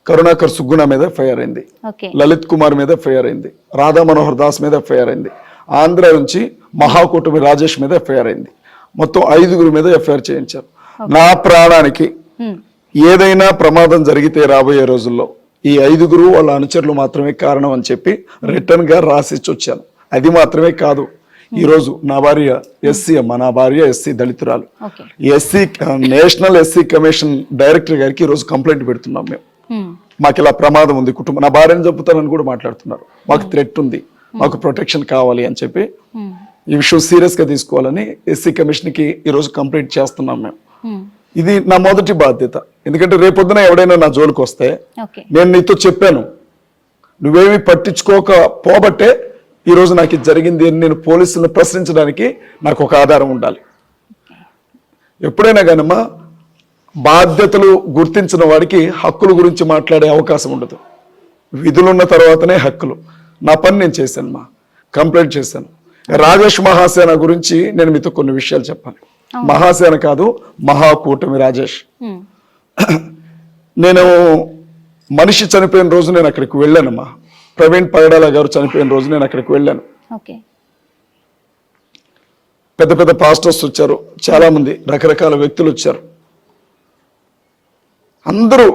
కరుణాకర్ సుగ్గుణ మీద ఎఫ్ఐఆర్ అయింది, లలిత్ కుమార్ మీద ఎఫ్ఐఆర్ అయింది, రాధా మనోహర్ దాస్ మీద ఎఫ్ఐఆర్ అయింది, ఆంధ్ర నుంచి మహాకూటమి రాజేష్ మీద ఎఫ్ఐఆర్ అయింది. మొత్తం 5 మీద ఎఫ్ఐఆర్ చేయించారు. నా ప్రాణానికి ఏదైనా ప్రమాదం జరిగితే రాబోయే రోజుల్లో ఈ 5 వాళ్ళ అనుచరులు మాత్రమే కారణం అని చెప్పి రిటర్న్ గా రాసిచ్చి వచ్చాను. అది మాత్రమే కాదు, ఈ రోజు నా భార్య ఎస్సీ అమ్మ, నా భార్య ఎస్సీ దళితురాలు, SC national SC commission director గారికి ఈ రోజు కంప్లైంట్ పెడుతున్నాం. మేము మాకు ఇలా ప్రమాదం ఉంది, కుటుంబం, నా భార్యను చంపుతానని కూడా మాట్లాడుతున్నారు, మాకు థ్రెట్ ఉంది, మాకు ప్రొటెక్షన్ కావాలి అని చెప్పి ఈ విషయం సీరియస్ గా తీసుకోవాలని ఎస్సీ కమిషన్ కి ఈ రోజు కంప్లైంట్ చేస్తున్నాం మేము. ఇది నా మొదటి బాధ్యత. ఎందుకంటే రేపొద్దున ఎవడైనా నా జోలికి వస్తే నేను నీతో చెప్పాను, నువ్వేమి పట్టించుకోక పోబట్టే ఈ రోజు నాకు ఇది జరిగింది అని నేను పోలీసులను ప్రశ్నించడానికి నాకు ఒక ఆధారం ఉండాలి. ఎప్పుడైనా కానమ్మా బాధ్యతలు గుర్తించిన వాడికి హక్కుల గురించి మాట్లాడే అవకాశం ఉండదు. విధులున్న తర్వాతనే హక్కులు. నా పని నేను చేశాను, కంప్లైంట్ చేశాను. రాజేష్ మహాసేన గురించి నేను మీతో కొన్ని విషయాలు చెప్పాలి. మహాసేన కాదు, మహాకూటమి రాజేష్. నేను మనిషి చనిపోయిన రోజు నేను అక్కడికి వెళ్ళానమ్మా. ప్రవీణ్ పగడాల గారు చనిపోయిన రోజు నేను అక్కడికి వెళ్ళాను. పెద్ద పెద్ద పాస్టర్స్ వచ్చారు, చాలా మంది రకరకాల వ్యక్తులు వచ్చారు. అందరూ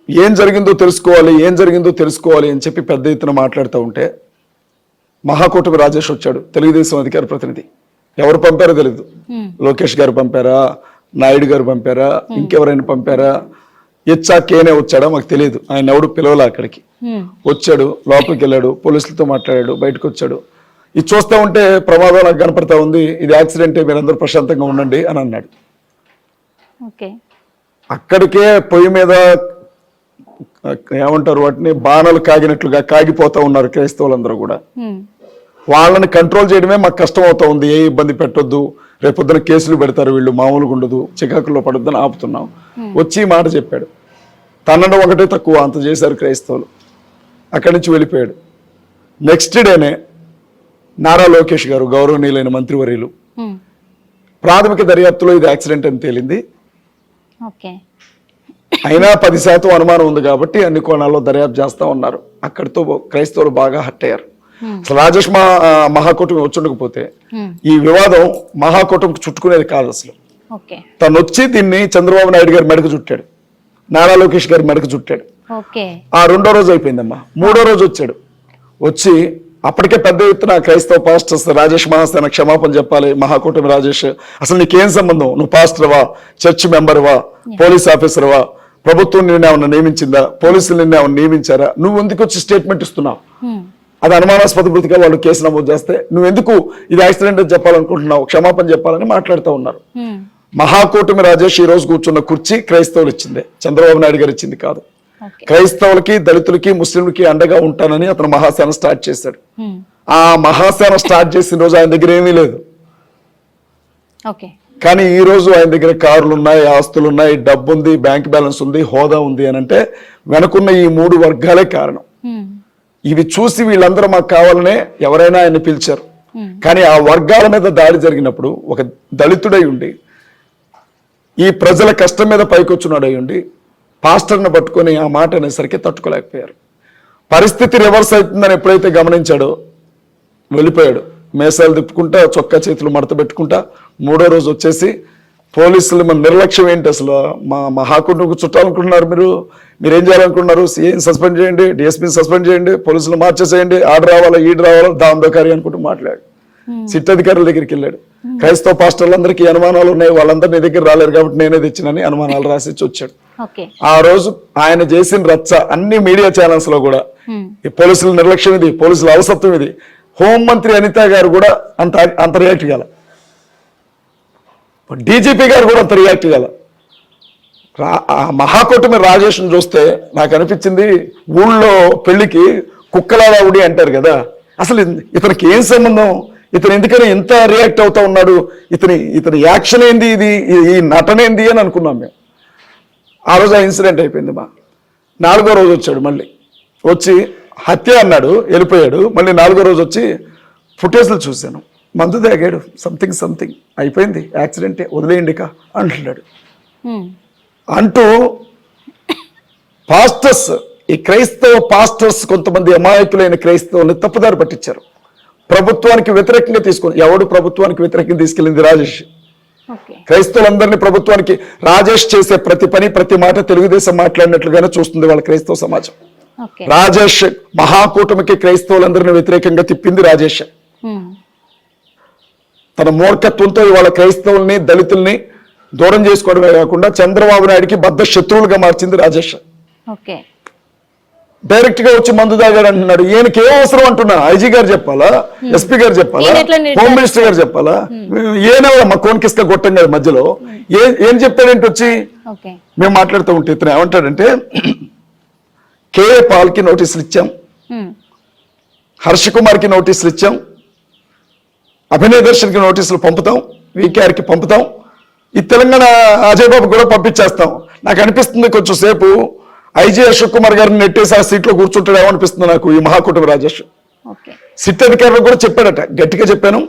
ఏం జరిగిందో తెలుసుకోవాలి అని చెప్పి పెద్ద ఎత్తున మాట్లాడుతూ ఉంటే మహాకూటమి రాజేష్ వచ్చాడు, తెలుగుదేశం అధికార ప్రతినిధి. ఎవరు పంపారో తెలియదు, లోకేష్ గారు పంపారా, నాయుడు గారు పంపారా, ఇంకెవరైనా పంపారా, కేనే వచ్చాడా మాకు తెలియదు. ఆయన ఎవడు పిలవలా. అక్కడికి వచ్చాడు, లోపలికి వెళ్ళాడు, పోలీసులతో మాట్లాడాడు, బయటకు వచ్చాడు. ఇది చూస్తూ ఉంటే ప్రమాదం నాకు కనపడతా ఉంది, ఇది యాక్సిడెంటే, మీరందరూ ప్రశాంతంగా ఉండండి అని అన్నాడు. అక్కడికే పొయ్యి మీద ఏమంటారు వాటిని, బాణాలు కాగినట్లుగా కాగిపోతా ఉన్నారు క్రైస్తవులందరూ కూడా. వాళ్ళని కంట్రోల్ చేయడమే మాకు కష్టం అవుతా ఉంది. ఏ ఇబ్బంది పెట్టొద్దు, రేపొద్దున కేసులు పెడతారు వీళ్ళు, మామూలుగా ఉండదు, చికాకుల్లో పడొద్దని ఆపుతున్నాం. వచ్చి మాట చెప్పాడు. తనడం ఒకటే తక్కువ, అంత చేశారు క్రైస్తవులు. అక్కడి నుంచి వెళ్ళిపోయాడు. నెక్స్ట్ డేనే నారా లోకేష్ గారు, గౌరవనీయులైన మంత్రివర్యులు, ప్రాథమిక దర్యాప్తులో ఇది యాక్సిడెంట్ అని తేలింది. అయినా 10% అనుమానం ఉంది కాబట్టి అన్ని కోణాల్లో దర్యాప్తు చేస్తా ఉన్నారు. అక్కడితో క్రైస్తవులు బాగా హర్ట్ అయ్యారు. అసలు రాజేష్ మహాకూటమి వచ్చుండకపోతే ఈ వివాదం మహాకూటమికి చుట్టుకునేది కాదు. అసలు తను వచ్చి దీన్ని చంద్రబాబు నాయుడు గారి మెడకు చుట్టాడు, నారా లోకేష్ గారి మెడకు చుట్టాడు. ఆ 2వ రోజు అయిపోయిందమ్మా. 3వ రోజు వచ్చాడు. వచ్చి అప్పటికే పెద్ద ఎత్తున క్రైస్తవ పాస్టర్స్ రాజేష్ మహాసేన క్షమాపణ చెప్పాలి, మహాకూటమి రాజేష్ అసలు నీకేం సంబంధం, నువ్వు పాస్టర్వా, చర్చ్ మెంబర్వా, పోలీస్ ఆఫీసర్వా, ప్రభుత్వం నిన్నేమన్నా నియమించిందా, పోలీసులు నిన్నేమన్నా నియమించారా, నువ్వు ఎందుకు వచ్చి స్టేట్మెంట్ ఇస్తున్నావు? అది అనుమానాస్పద మృతిగా వాళ్ళు కేసు నమోదు చేస్తే నువ్వు ఎందుకు ఇది యాక్సిడెంట్ అని చెప్పాలనుకుంటున్నావు, క్షమాపణ చెప్పాలని మాట్లాడుతూ ఉన్నారు. మహాకూటమి రాజేష్ ఈ రోజు కూర్చున్న కుర్చీ క్రైస్తవులు ఇచ్చిందే, చంద్రబాబు నాయుడు గారు ఇచ్చింది కాదు. క్రైస్తవులకి, దళితులకి, ముస్లింలకి అండగా ఉంటానని అతను మహాసేన స్టార్ట్ చేశాడు. ఆ మహాసేన స్టార్ట్ చేసిన రోజు ఆయన దగ్గర ఏమీ లేదు. కానీ ఈ రోజు ఆయన దగ్గర కార్లు ఉన్నాయి, ఆస్తులు ఉన్నాయి, డబ్బు ఉంది, బ్యాంక్ బ్యాలెన్స్ ఉంది, హోదా ఉంది అని అంటే వెనుకున్న ఈ 3 వర్గాలే కారణం. ఇవి చూసి వీళ్ళందరూ మాకు కావాలనే ఎవరైనా ఆయన పిలిచారు. కానీ ఆ వర్గాల మీద దాడి జరిగినప్పుడు ఒక దళితుడై ఉండి, ఈ ప్రజల కష్టం మీద పైకొచ్చున్నాడై ఉండి, పాస్టర్ని పట్టుకొని ఆ మాట అనేసరికి తట్టుకోలేకపోయారు. పరిస్థితి రివర్స్ అవుతుందని ఎప్పుడైతే గమనించాడో వెళ్ళిపోయాడు. మేసాలు తిప్పుకుంటా, చొక్కా చేతులు మడత పెట్టుకుంటా 3వ రోజు వచ్చేసి పోలీసులు మన నిర్లక్ష్యం ఏంటి, అసలు మా మహాకూటమికి చుట్టాలనుకుంటున్నారు, మీరేం చేయాలనుకుంటున్నారు, సీఎం సస్పెండ్ చేయండి, డిఎస్పీని సస్పెండ్ చేయండి, పోలీసులు మార్చేసేయండి, ఆర్డర్ రావాలా, ఈడు రావాలా, దాందోకారి అనుకుంటూ మాట్లాడు. సిట్ అధికారుల దగ్గరికి వెళ్ళాడు. క్రైస్తవ పాస్టర్లందరికీ అనుమానాలు ఉన్నాయి, వాళ్ళందరూ నీ దగ్గర రాలేరు కాబట్టి నేనే తెచ్చినని అనుమానాలు రాసిచ్చి వచ్చాడు. ఆ రోజు ఆయన చేసిన రచ్చ అన్ని మీడియా ఛానల్స్ లో కూడా, పోలీసుల నిర్లక్ష్యం ఇది, పోలీసుల అలసత్వం ఇది. హోంమంత్రి అనిత గారు కూడా అంత రియాక్ట్ కాల, డీజీపీ గారు కూడా అంత రియాక్ట్ కాల. మహాకూటమి రాజేష్ను చూస్తే నాకు అనిపించింది, ఊళ్ళో పెళ్లికి కుక్కలాగా ఉడి అంటారు కదా, అసలు ఇతనికి ఏం సంబంధం, ఇతను ఎందుకని ఎంత రియాక్ట్ అవుతా ఉన్నాడు, ఇతని యాక్షన్ ఏంది, ఈ నటన ఏంది అని అనుకున్నాం మేము. ఆ రోజు ఆ ఇన్సిడెంట్ అయిపోయింది. 4వ రోజు వచ్చాడు, మళ్ళీ వచ్చి హత్య అన్నాడు, వెళ్ళిపోయాడు. మళ్ళీ 4వ రోజు వచ్చి ఫుటేజ్లు చూశాను, మందు తాగాడు, సంథింగ్ అయిపోయింది, యాక్సిడెంటే, వదిలేయండి అంటున్నాడు. అంటూ పాస్టర్స్, ఈ క్రైస్తవ పాస్టర్స్ కొంతమంది అమాయకులైన క్రైస్తవుల్ని తప్పుదారి పట్టించారు. ప్రభుత్వానికి వ్యతిరేకంగా తీసుకొని, ఎవడు ప్రభుత్వానికి వ్యతిరేకంగా తీసుకెళ్ళింది? రాజేష్. క్రైస్తవులందరినీ ప్రభుత్వానికి, రాజేష్ చేసే ప్రతి పని ప్రతి మాట తెలుగుదేశం మాట్లాడినట్లుగానే చూస్తుంది వాళ్ళ క్రైస్తవ సమాజం. రాజేష్ మహాకూటమికి క్రైస్తవులందరినీ వ్యతిరేకంగా తిప్పింది రాజేష్. తన మూర్ఖత్వంతో ఇవాళ క్రైస్తవుల్ని దళితుల్ని దూరం చేసుకోవడమే కాకుండా చంద్రబాబు నాయుడికి బద్ద శత్రువులుగా మార్చింది రాజేష్. డైరెక్ట్ గా వచ్చి మందు తాగాడు అంటున్నాడు. ఈయనకి ఏ అవసరం అంటున్నా? ఐజీ గారు చెప్పాలా, ఎస్పీ గారు చెప్పాలా, హోమ్ మినిస్టర్ గారు చెప్పాలా? ఏనవా మా కోన్కిస్క గొట్టం గారి మధ్యలో ఏం చెప్తాడేంటి వచ్చి? మేము మాట్లాడుతూ ఉంటే ఇతను ఏమంటాడంటే, కేఏ పాల్ కి నోటీసులు ఇచ్చాం, హర్ష కుమార్ కి నోటీసులు ఇచ్చాం, అభినయ్ దర్శన్ కి నోటీసులు పంపుతాం, వీకేఆర్ కి పంపుతాం, ఈ తెలంగాణ అజయ్ బాబు కూడా పంపించేస్తాం. నాకు అనిపిస్తుంది కొంచెం సేపు ఐజీ అశోక్ కుమార్ గారిని నెట్టేసి ఆ సీట్లో కూర్చుంటాడేమో అనిపిస్తుంది నాకు ఈ మహాకూటమి రాజేష్. సిట్ అధికారులు కూడా చెప్పాడట, గట్టిగా చెప్పాను,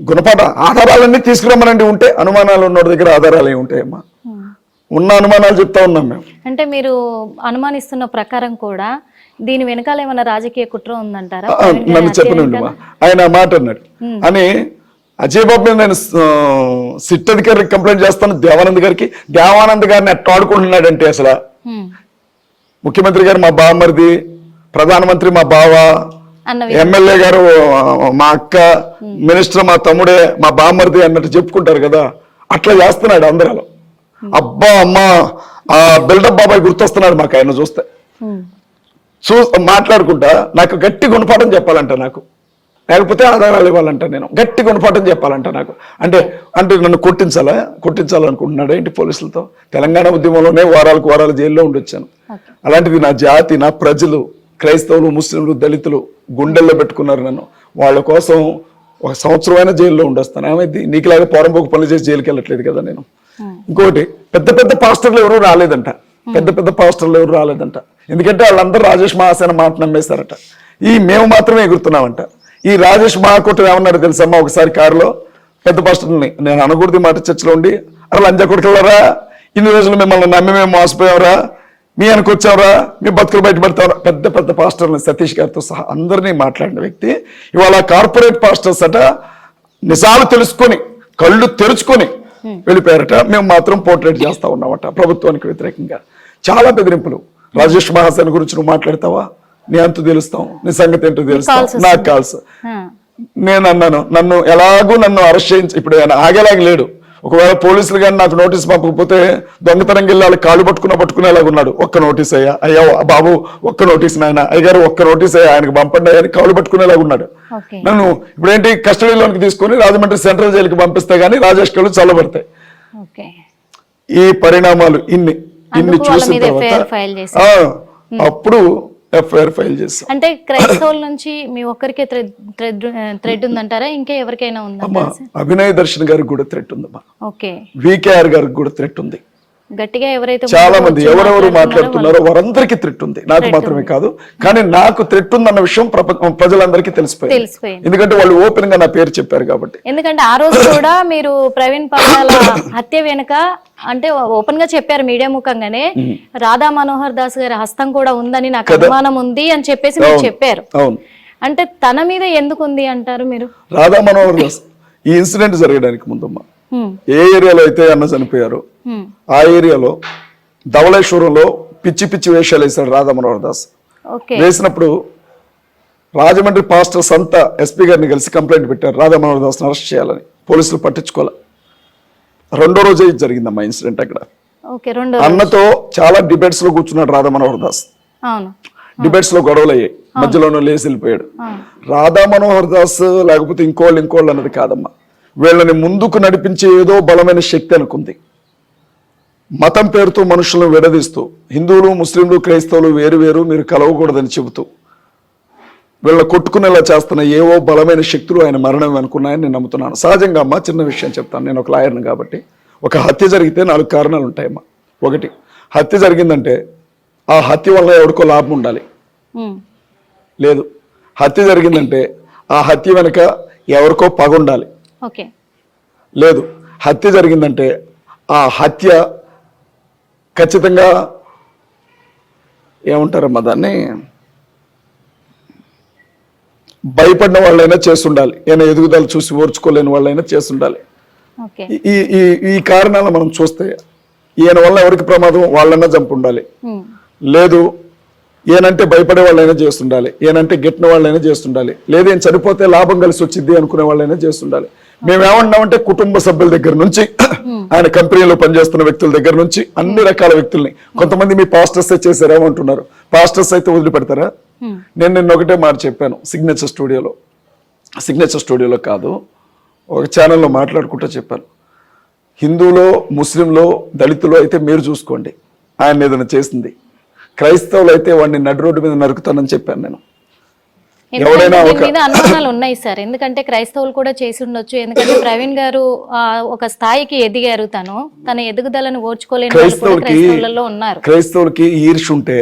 గుణపాఠ ఆధారాలన్నీ తీసుకురమ్మనండి. ఉంటే అనుమానాలు ఉన్న దగ్గర ఆధారాలు ఏమి ఉంటాయమ్మా? ఉన్న అనుమానాలు చెప్తా ఉన్నాం మేము. అంటే మీరు అనుమానిస్తున్న ప్రకారం కూడా దీని వెనకాల ఏమైనా రాజకీయ కుట్ర ఉందంటారా? నన్ను చెప్పనండి, ఆయన మాట అన్నాడు అని. అజయ్ బాబు మీద నేను సిట్ అధికారికి కంప్లైంట్ చేస్తాను, దేవానంద్ గారికి. దేవానంద్ గారిని ఎట్లా ఆడుకుంటున్నాడంటే, అసలు ముఖ్యమంత్రి గారు మా బావమరిది, ప్రధానమంత్రి మా బావ, ఎమ్మెల్యే గారు మా అక్క, మినిస్టర్ మా తమ్ముడే, మా బావమరిది అన్నట్టు చెప్పుకుంటారు కదా, అట్లా చేస్తున్నాడు అందరూ. అబ్బా అమ్మా, ఆ బిల్డప్ బాబాయ్ గుర్తొస్తున్నాడు మాకు ఆయన చూస్తే. మాట్లాడుకుంటా నాకు గట్టి గుణపాఠం చెప్పాలంట, నాకు లేకపోతే ఆధారాలు ఇవ్వాలంట, నేను గట్టి గుణపాఠం చెప్పాలంట నాకు. అంటే నన్ను కొట్టించాలనుకుంటున్నాడు ఏంటి పోలీసులతో? తెలంగాణ ఉద్యమంలోనే వారాలకు వారాలు జైల్లో ఉండొచ్చాను. అలాంటిది నా జాతి, నా ప్రజలు, క్రైస్తవులు, ముస్లింలు, దళితులు గుండెల్లో పెట్టుకున్నారు నన్ను. వాళ్ళ కోసం ఒక సంవత్సరమైనా జైల్లో ఉండొస్తాను. ఏమైంది? నీకులాగా పోరంపోకు పనులు చేసి జైలుకి వెళ్ళట్లేదు కదా నేను. ఇంకోటి, పెద్ద పెద్ద పాస్టర్లు ఎవరు రాలేదంట, ఎందుకంటే వాళ్ళందరూ రాజేష్ మహాసేన మాట నమ్మేశారట. మేము మాత్రమే ఎగురుతున్నామంట. ఈ రాజేష్ మహాకూటమి ఏమన్నాడు తెలుసమ్మా? ఒకసారి కారులో పెద్ద పాస్టర్ని, నేను అనకూడదు మాట, చర్చలో ఉండి, అలా లంజా కొడుకులరా, ఇన్ని రోజులు మిమ్మల్ని నమ్మి మేము మోసపోయావరా, మీ అనుకొచ్చావరా, మీ బతుకులు బయటపడతావరా, పెద్ద పెద్ద పాస్టర్ని సతీష్ గారితో సహా అందరినీ మాట్లాడిన వ్యక్తి ఇవాళ కార్పొరేట్ పాస్టర్స్ అట నిజాలు తెలుసుకొని కళ్ళు తెరుచుకొని వెళ్ళిపోయారట. మేము మాత్రం పోర్ట్రేట్ చేస్తా ఉన్నామట ప్రభుత్వానికి వ్యతిరేకంగా. చాలా బెదిరింపులు. రాజేష్ మహాసేన గురించి నువ్వు మాట్లాడతావా? నీ అంతు తెలుస్తాం, నీ సంగతి ఏంటో తెలుస్తాం, నాకు కాల్స్. నేను అన్నాను, నన్ను అరెస్ట్ చేయించి ఇప్పుడు ఆయన ఆగేలాగా లేడు. ఒకవేళ పోలీసులు కానీ నాకు నోటీస్ పంపకపోతే దొంగతనం వెళ్ళి వాళ్ళు కాళ్ళు పట్టుకునేలాగా ఉన్నాడు. ఒక్క నోటీస్ అయ్యా బాబు, ఒక్క నోటీస్ నాయన, అయ్యారు ఒక్క నోటీస్ అయ్యా ఆయనకు పంపండి అని కాళ్ళు పట్టుకునేలాగా ఉన్నాడు. నన్ను ఇప్పుడేంటి కస్టడీలోకి తీసుకొని రాజమండ్రి సెంట్రల్ జైలుకి పంపిస్తే గానీ రాజేష్ కళ్ళు చల్లబడతాయి. ఈ పరిణామాలు ఇన్ని చూసిన తర్వాత అప్పుడు ఎఫ్ఐఆర్ ఫైల్ చేస్తాం. అంటే క్రైస్తవుల నుంచి మీ ఒక్కరికే థ్రెడ్ ఉందంటారా? ఇంకా ఎవరికైనా ఉందా? అభినయ్ దర్శన్ గారికి కూడా థ్రెట్ ఉందమ్మా. వీకేఆర్ గారికి కూడా థ్రెట్ ఉంది. గట్టిగా ఎవరైతే చాలా మంది ఎవరెవరు మాట్లాడుతున్నారో వారందరికీ థ్రెట్ ఉంది, నాకు మాత్రమే కాదు. కానీ నాకు థ్రెట్ ఉందన్న విషయం ప్రజలందరికీ తెలిసిపోయింది, ఎందుకంటే వాళ్ళు ఓపెన్ గా నా పేరు చెప్పారు కాబట్టి. ఎందుకంటే ఆ రోజు కూడా మీరు ప్రవీణ్ పగడాల హత్య వెనుక అంటే ఓపెన్ గా చెప్పారు మీడియా ముఖంగానే, రాధా మనోహర్ దాస్ గారి హస్తం కూడా ఉందని నాకు అనుమానం ఉంది అని చెప్పేసి మీరు చెప్పారు. అంటే తన మీద ఎందుకు ఉంది అంటారు మీరు? రాధా మనోహర్ దాస్ ఈ ఇన్సిడెంట్ జరగడానికి ముందమ్మా ఏ ఏరియాలో అయితే అన్న చనిపోయారు ఆ ఏరియాలో ధవళేశ్వరంలో పిచ్చి పిచ్చి వేషాలు వేశాడు రాధా మనోహర్ దాస్. వేసినప్పుడు రాజమండ్రి పాస్టర్స్ అంతా ఎస్పీ గారిని కలిసి కంప్లైంట్ పెట్టారు రాధా మనోహర్ దాస్ని అరెస్ట్ చేయాలని. పోలీసులు పట్టించుకోవాలి. రెండో రోజే జరిగిందమ్మా ఇన్సిడెంట్. అక్కడ అన్నతో చాలా డిబేట్స్ లో కూర్చున్నాడు రాధా మనోహర్ దాస్. డిబేట్స్ లో గొడవలు అయ్యాయి, మధ్యలోనూ లేచి వెళ్ళిపోయాడు. రాధా మనోహర్ దాస్ లేకపోతే ఇంకోళ్ళు అన్నది కాదమ్మా, వీళ్ళని ముందుకు నడిపించే ఏదో బలమైన శక్తి అనుకుంది. మతం పేరుతో మనుషులను విడదీస్తూ హిందువులు, ముస్లింలు, క్రైస్తవులు వేరు మీరు కలవకూడదని చెబుతూ వీళ్ళని కొట్టుకునేలా చేస్తున్న ఏవో బలమైన శక్తులు ఆయన మరణం అనుకున్నాయని నేను నమ్ముతున్నాను. సహజంగా అమ్మా చిన్న విషయం చెప్తాను, నేను ఒక లాయర్ని కాబట్టి. ఒక హత్య జరిగితే 4 కారణాలు ఉంటాయమ్మా. ఒకటి, హత్య జరిగిందంటే ఆ హత్య వల్ల ఎవరికో లాభం ఉండాలి. లేదు, హత్య జరిగిందంటే ఆ హత్య వెనుక ఎవరికో పగ ఉండాలి. లేదు, హత్య జరిగిందంటే ఆ హత్య ఖచ్చితంగా ఏమంటారమ్మా దాన్ని, భయపడిన వాళ్ళైనా చేస్తుండాలి, ఈయన ఎదుగుదల చూసి ఓర్చుకోలేని వాళ్ళైనా చేస్తుండాలి. ఓకే. ఈ ఈ ఈ కారణాలు మనం చూస్తే ఈయన వల్ల ఎవరికి ప్రమాదం, వాళ్ళైనా చంపు ఉండాలి. లేదు ఈయనంటే భయపడే వాళ్ళైనా చేస్తుండాలి, ఈయనంటే గిట్టిన వాళ్ళైనా చేస్తుండాలి, లేదు ఈయన చనిపోతే లాభం కలిసి వచ్చింది అనుకునే వాళ్ళైనా చేస్తుండాలి. మేము ఏమన్నామంటే కుటుంబ సభ్యుల దగ్గర నుంచి ఆయన కంపెనీలో పనిచేస్తున్న వ్యక్తుల దగ్గర నుంచి అన్ని రకాల వ్యక్తుల్ని, కొంతమంది మీ పాస్టర్స్ చేశారేమంటున్నారు, పాస్టర్స్ అయితే వదిలిపెడతారా? నేను నిన్న ఒకటే మాట చెప్పాను సిగ్నేచర్ స్టూడియోలో కాదు, ఒక ఛానల్లో మాట్లాడుకుంటూ చెప్పాను, హిందువులో ముస్లింలో దళితులో అయితే మీరు చూసుకోండి ఆయన ఏదైనా చేసింది, క్రైస్తవులు అయితే వాడిని నడి రోడ్డు మీద నరుకుతానని చెప్పాను నేను. ఎవరైనా దీని మీద అనుమానాలు ఉన్నాయి సార్, ఎందుకంటే క్రైస్తవులు కూడా చేసి ఉండొచ్చు, ఎందుకంటే ప్రవీణ్ గారు ఒక స్థాయికి ఎదిగారు, తన ఎదుగుదలను ఓర్చుకోలేని వాళ్ళు కూడా క్రైస్తవులలో ఉన్నారు. క్రైస్తవులకి ఈర్ష ఉంటే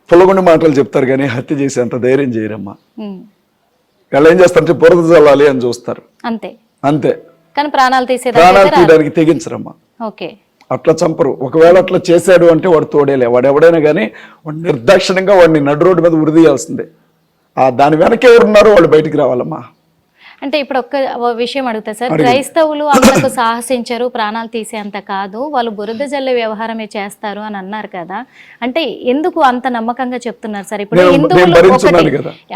పొలగొండి మాటలు చెప్తారు కానీ హత్య చేసి అంత ధైర్యం చేయరమ్మా. వాళ్ళు ఏం చేస్తారంటే బురద చల్లాలి అని చూస్తారు, అంతే అంతే, కానీ ప్రాణాలు తీయడానికి తెగించరమ్మా. ఓకే, అట్లా చంపరు. ఒకవేళ అట్లా చేశాడు అంటే వాడు తోడేలే, వాడు ఎవడైనా కానీ వాడు నిర్దాక్షిణ్యంగా వాడిని నడు రోడ్డు మీద ఉరిదీయాల్సిందే. దాని వెనక ఎవరున్నారో వాళ్ళు బయటికి రావాలమ్మా. అంటే ఇప్పుడు ఒక్క విషయం అడుగుతా సార్, క్రైస్తవులు అంతకు సాహసించరు, ప్రాణాలు తీసేంత కాదు, వాళ్ళు బురద జల్లే వ్యవహారమే చేస్తారు అని అన్నారు కదా, అంటే ఎందుకు అంత నమ్మకంగా చెప్తున్నారు సార్? ఇప్పుడు హిందువులు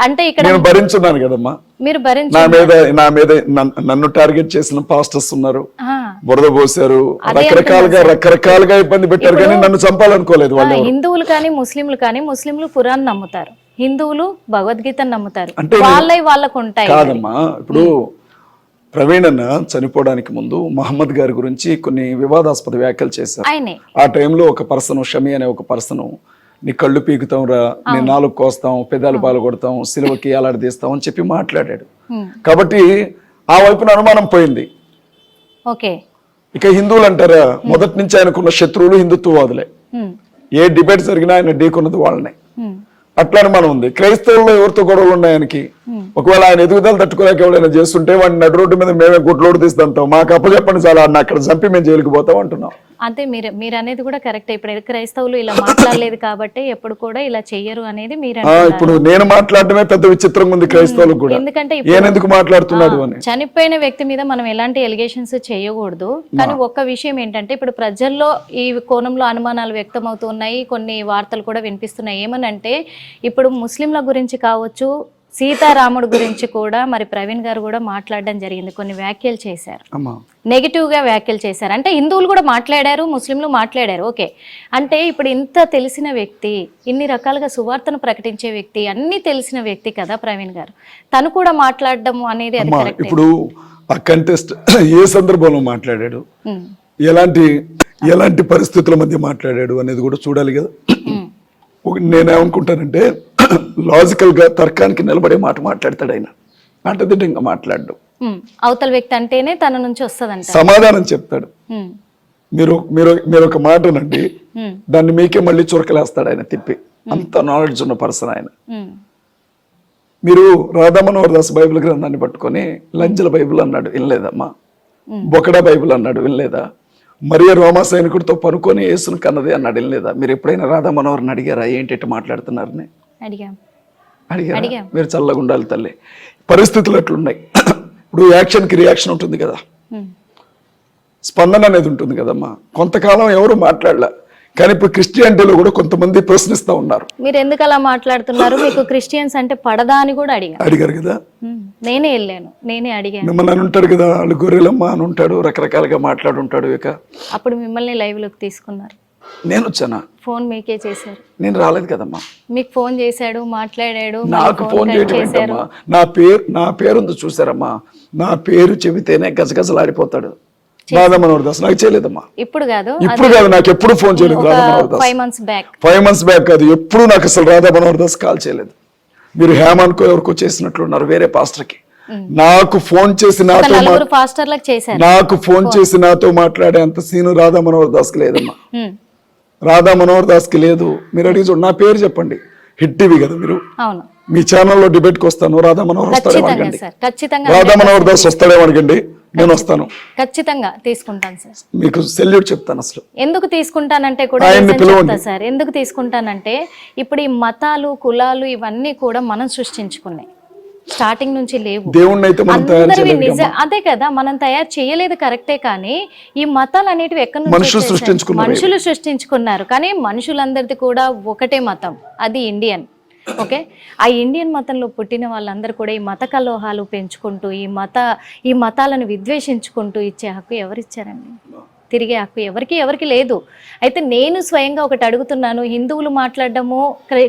అంటే ఇక్కడ భరించున్నాను కదమ్మా, మీరు నా మీద నన్ను టార్గెట్ చేసిన పాస్టర్స్ ఉన్నారు, బురద పోసారు, రకరకాలుగా ఇబ్బంది పెట్టారు, కానీ నన్ను చంపాలనుకోలేదు వాళ్ళు. హిందువులు కానీ ముస్లింలు ఖురాన్ నమ్ముతారు, హిందువులు భగవద్గీతను నమ్ముతారు, వాళ్ళకు ఉంటాయి కాదమ్మా. ఇప్పుడు ప్రవీణ్ అన్న చనిపోవడానికి ముందు మహమ్మద్ గారి గురించి కొన్ని వివాదాస్పద వ్యాఖ్యలు చేశారు. ఆ టైంలో ఒక పర్సన్, షమి అనే ఒక పర్సన్, నీ కళ్ళు పీకుతాం రా, నీ నాలుగు కోస్తాం, పెదాలు పాలు కొడతాం, సిలువకి అలాడదీస్తాం అని చెప్పి మాట్లాడాడు. కాబట్టి ఆ వైపున అనుమానం పోయింది. ఓకే, ఇక హిందువులు అంటారా, మొదటి నుంచి ఆయనకున్న శత్రువులు హిందుత్వవాదులే, ఏ డిబేట్ జరిగినా ఆయన ఢీకున్నది వాళ్ళనే, అట్లానే మనం ఉంది. క్రైస్తవుల్లో ఎవరితో గొడవలు ఉన్నాయి ఆయనకి, ఒకవేళ ఆయన ఎదుగుదల తట్టుకోలేక ఎవరైనా చేస్తుంటే వాడిని నడు రోడ్డు మీద మేమే గుడ్లోడు తీస్తాంటాం, మాకు అప్పచెప్పండి చాలా, అక్కడ చంపి మేము జైలుకి పోతాం అంటున్నాం. అంటే మీరు అనేది కూడా కరెక్ట్. ఇప్పుడు క్రైస్తవులు ఇలా మాట్లాడలేదు కాబట్టి ఎప్పుడు కూడా ఇలా చెయ్యరు అనేది మీరు. ఇప్పుడు నేను మాట్లాడటమే పెద్ద విచిత్రంగా ఉంది క్రైస్తవులకు కూడా, ఎందుకంటే ఎందుకు మాట్లాడుతున్నాడు అని. చనిపోయిన వ్యక్తి మీద మనం ఎలాంటి ఎలిగేషన్స్ చేయకూడదు, కానీ ఒక్క విషయం ఏంటంటే ఇప్పుడు ప్రజల్లో ఈ కోణంలో అనుమానాలు వ్యక్తం అవుతున్నాయి, కొన్ని వార్తలు కూడా వినిపిస్తున్నాయి. ఏమనంటే ఇప్పుడు ముస్లింల గురించి కావచ్చు, సీతారాముడు గురించి కూడా మరి ప్రవీణ్ గారు కూడా మాట్లాడడం జరిగింది, కొన్ని వ్యాఖ్యలు చేశారు, నెగిటివ్ గా వ్యాఖ్యలు చేశారు. అంటే హిందువులు కూడా మాట్లాడారు, ముస్లింలు మాట్లాడారు. ఓకే, అంటే ఇప్పుడు ఇంత తెలిసిన వ్యక్తి, ఇన్ని రకాలుగా సువార్తను ప్రకటించే వ్యక్తి, అన్ని తెలిసిన వ్యక్తి కదా ప్రవీణ్ గారు, తను కూడా మాట్లాడడం అనేది అది కరెక్ట్. ఇప్పుడు ఆ కంటెస్ట్ ఏ సందర్భంలో మాట్లాడాడు, ఎలాంటి పరిస్థితుల మధ్య మాట్లాడాడు అనేది కూడా చూడాలి కదా. నేనేమనుకుంటానంటే లాజికల్ గా తర్కానికి నిలబడే మాట మాట్లాడతాడు ఆయన, అడ్డదిడ్డంగా మాట్లాడు, అవతల వ్యక్తి అంటేనే తన నుంచి వస్తుందంట, సమాధానం చెప్తాడు. మీరు ఒక మాటనండి, దాన్ని మీకే మళ్ళీ చురకలేస్తాడు ఆయన తిప్పి, అంత నాలెడ్జ్ ఉన్న పర్సన్ ఆయన. మీరు రాధా మనోహర్ దాస్ బైబిల్ గ్రంథాన్ని పట్టుకొని లంజల బైబిల్ అన్నాడు, వినలేదమ్మా? బొకడా బైబిల్ అన్నాడు, వినలేదా? మరియ రోమా సైనికుడితో పనుకొని యేసును కన్నది అన్నాడు, వినలేదా? మీరు ఎప్పుడైనా రాధా మనోహర్ని అడిగారా ఏంటి మాట్లాడుతున్నారని? అడిగారా? మీరు చల్లగా ఉండాలి తల్లి. పరిస్థితులు అట్లున్నాయి. ఇప్పుడు యాక్షన్కి రియాక్షన్ ఉంటుంది కదా, స్పందన అనేది ఉంటుంది కదమ్మా. కొంతకాలం ఎవరు మాట్లాడలే, కానీ ఇప్పుడు క్రిస్టియానిటీలో కూడా కొంతమంది ప్రశ్నిస్తా ఉన్నారు. మీరు ఎందుకు అలా మాట్లాడుతున్నారు, మీకు క్రిస్టియన్స్ అంటే పడదా అని కూడా అడిగారు కదా. నేనే వెళ్ళాను, నేనే అడిగాను. మిమ్మల్ని అని ఉంటారు కదా, వాళ్ళు గొర్రెలమ్మ అని ఉంటాడు, రకరకాలుగా మాట్లాడుంటాడు. ఇక అప్పుడు మిమ్మల్ని లైవ్ లోకి తీసుకున్నారు. నేను వచ్చానా? ఫోన్ మీకే చేశారు, నేను రాలేదు కదమ్మా. మీకు ఫోన్ చేశాడు, మాట్లాడాడు. నాకు ఫోన్ చేయడం, నా పేరుంది చూసారమ్మా, నా పేరు చెబితేనే గజగజలాడిపోతాడు. రాధా మనోహర్ దాస్ నాకు చేయలేదమ్మా, ఇప్పుడు కాదు నాకు ఎప్పుడు ఫోన్ చేయలేదు. రాధా మనోహర్ దాస్ 5 months బ్యాక్ కాదు, ఎప్పుడు నాకు అసలు రాధా మనోహర్ దాస్ కాల్ చేయలేదు. మీరు హేమాన్కో ఎవరికో చేసినట్లున్నారు, వేరే పాస్టర్ కి. నాకు ఫోన్ చేసి నాతో మాట్లాడే అంత సీను రాధా మనోహర్ దాస్ కి లేదమ్మా, రాధా మనోహర్ దాస్ కి లేదు. మీరు అడిగి చూడండి, నా పేరు చెప్పండి, హిట్ టీవీ కదా మీరు, మీ ఛానల్లో డిబేట్ కి వస్తాను, రాధా మనోహర్ వస్తాడేమో అడగండి, రాధా మనోహర్ దాస్ వస్తాడేమో అడగండి. నేను వస్తాను, ఖచ్చితంగా తీసుకుంటాను సార్. మీకు సెల్యూట్ చెప్తాను. అసలు ఎందుకు తీసుకుంటానంటే కూడా ఆయన్ని reason పిలవండి. చెప్తా సార్. ఎందుకు తీసుకుంటానంటే ఇప్పుడు ఈ మతాలు కులాలు ఇవన్నీ కూడా మనం సృష్టించుకున్నాయి, స్టార్టింగ్ నుంచి లేవు. దేవుణ్ణి అయితే మనం తయారు అందరివి చేయలేదు. అదే కదా, మనం తయారు చేయలేదు కరెక్టే, కానీ ఈ మతాలు అనేటివి ఎక్కడి నుంచి మనుషులు వచ్చాయి సార్? సృష్టించుకున్నారు. మనుషులు సృష్టించుకున్నారు, కానీ మనుషులందరిది కూడా ఒకటే మతం, అది ఇండియన్. ఓకే, ఆ ఇండియన్ మతంలో పుట్టిన వాళ్ళందరూ కూడా ఈ మత కలోహాలు పెంచుకుంటూ ఈ మతాలను విద్వేషించుకుంటూ ఇచ్చే హక్కు ఎవరిచ్చారండి? తిరిగే హక్కు ఎవరికి లేదు. అయితే నేను స్వయంగా ఒకటి అడుగుతున్నాను, హిందువులు మాట్లాడడము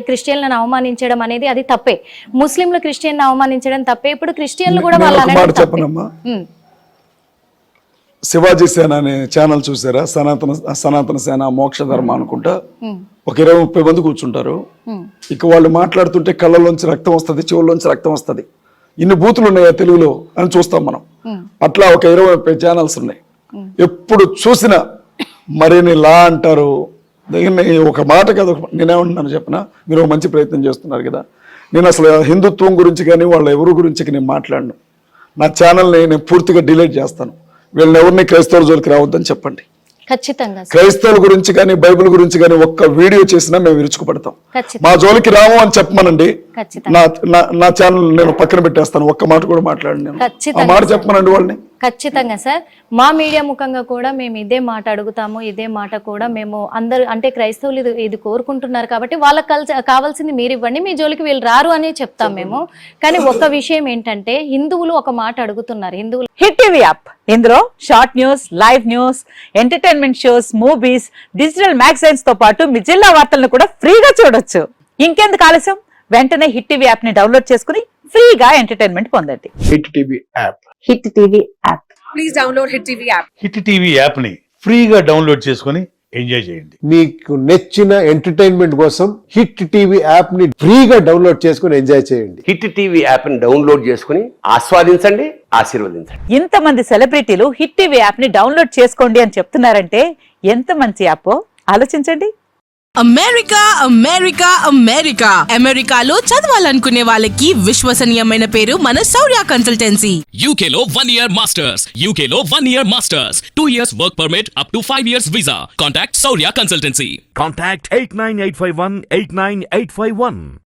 క్రిస్టియన్లను అవమానించడం అనేది అది తప్పే, ముస్లింలు క్రిస్టియన్ అవమానించడం తప్పే, ఇప్పుడు క్రిస్టియన్లు కూడా నేను ఒక మాట వాళ్ళు చెప్పనమ్మా. శివాజీ సేన అనే ఛానల్ చూసారా? సనాతన సేన మోక్ష ధర్మ అనుకుంటా, ఒక 20-30 మంది కూర్చుంటారు. ఇక వాళ్ళు మాట్లాడుతుంటే కళ్ళలోంచి రక్తం వస్తుంది, చెవుల్లోంచి రక్తం వస్తుంది. ఇన్ని బూతులు ఉన్నాయా తెలుగులో అని చూస్తాం మనం. అట్లా ఒక 20-30 ఛానల్స్ ఉన్నాయి. ఎప్పుడు చూసినా మరిన్ని లా అంటారు. దగ్గర ఒక మాట కదా, నేనేమంటున్నాను చెప్పిన, మీరు ఒక మంచి ప్రయత్నం చేస్తున్నారు కదా. నేను అసలు హిందుత్వం గురించి కానీ వాళ్ళ ఎవరి గురించి నేను మాట్లాడను. నా ఛానల్ని నేను పూర్తిగా డిలీట్ చేస్తాను. వీళ్ళని ఎవరిని క్రైస్తవుల జోలికి రావద్దని చెప్పండి. ఖచ్చితంగా క్రైస్తవుల గురించి కానీ బైబిల్ గురించి కానీ ఒక్క వీడియో చేసినా మేము విరుచుకుపడతాం. మా జోలికి రాము అని చెప్పమనండి, నా ఛానల్ నేను పక్కన పెట్టేస్తాను. ఒక్క మాట కూడా మాట్లాడండి, నేను ఆ మాట చెప్పమనండి వాళ్ళని. ఖచ్చితంగా సార్, మా మీడియా ముఖంగా కూడా మేము ఇదే మాట అడుగుతాము, ఇదే మాట కూడా మేము అందరూ అంటే క్రైస్తవులు ఇది కోరుకుంటున్నారు కాబట్టి వాళ్ళకి కావాల్సింది మీరు ఇవ్వండి, మీ జోలికి వీళ్ళు రారు అని చెప్తాం మేము. కానీ ఒక విషయం ఏంటంటే హిందువులు ఒక మాట అడుగుతున్నారు. హిందువులు హిట్ టీవీ యాప్, ఇందులో short news, live news, entertainment shows, movies, digital magazines తో పాటు మీ జిల్లా వార్తలను కూడా ఫ్రీగా చూడొచ్చు. ఇంకెందుకు ఆలస్యం, వెంటనే హిట్ టీవీ యాప్ ని డౌన్లోడ్ చేసుకుని ఫ్రీగా ఎంటర్టైన్మెంట్ పొందండి. Hit TV app, hit TV app, please download hit TV app. Hit TV app ని ఫ్రీగా డౌన్లోడ్ చేసుకుని ఎంజాయ్ చేయండి. మీకు నచ్చిన ఎంటర్టైన్మెంట్ కోసం హిట్ టీవీ యాప్ ని ఫ్రీగా డౌన్లోడ్ చేసుకుని ఎంజాయ్ చేయండి. హిట్ టీవీ యాప్ ని డౌన్లోడ్ చేసుకుని ఆస్వాదించండి, ఆశీర్వదించండి. ఇంతమంది సెలబ్రిటీలు హిట్ టీవీ యాప్ ని డౌన్లోడ్ చేసుకోండి అని చెప్తున్నారంటే ఎంత మంచి యాప్ ఆలోచించండి. అమెరికా అమెరికా అమెరికా అమెరికాలో చదవాలనుకునే వాళ్ళకి విశ్వసనీయమైన పేరు మన శౌర్య కన్సల్టెన్సీ. UK లో 1 year masters, UK లో 1 year masters, 2 years work permit up to 5 years visa. Contact Saurya Consultancy. Contact 89851 89851.